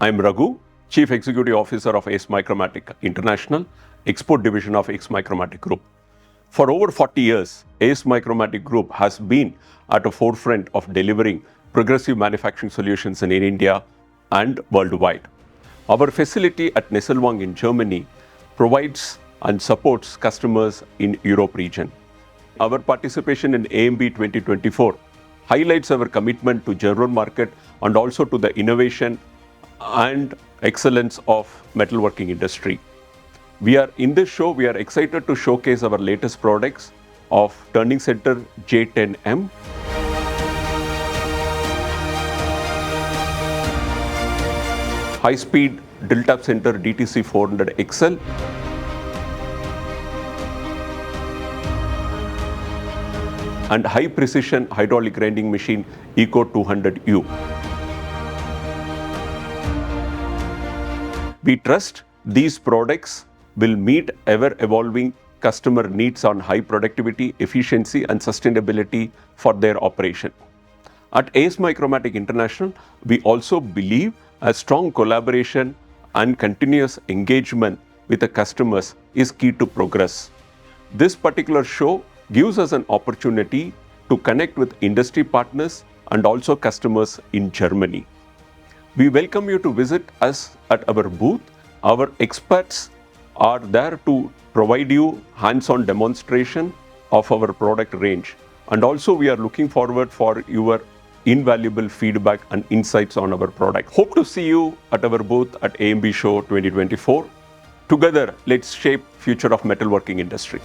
I'm Raghu, Chief Executive Officer of AceMicromatic International, Export Division of AceMicromatic Group. For over 40 years, AceMicromatic Group has been at the forefront of delivering progressive manufacturing solutions in India and worldwide. Our facility at Nesselwang in Germany provides and supports customers in Europe region. Our participation in AMB 2024 highlights our commitment to German market and also to the innovation and excellence of metalworking industry. We are excited to showcase our latest products of Turning Center J10M, High Speed Drill Tap Center DTC 400 XL, and High Precision Hydraulic Grinding Machine Eco 200U. We trust these products will meet ever-evolving customer needs on high productivity, efficiency and sustainability for their operation. At AceMicromatic International, we also believe a strong collaboration and continuous engagement with the customers is key to progress. This particular show gives us an opportunity to connect with industry partners and also customers in Germany. We welcome you to visit us at our booth. Our experts are there to provide you hands-on demonstration of our product range. And also we are looking forward for your invaluable feedback and insights on our product. Hope to see you at our booth at AMB Show 2024. Together, let's shape future of metalworking industry.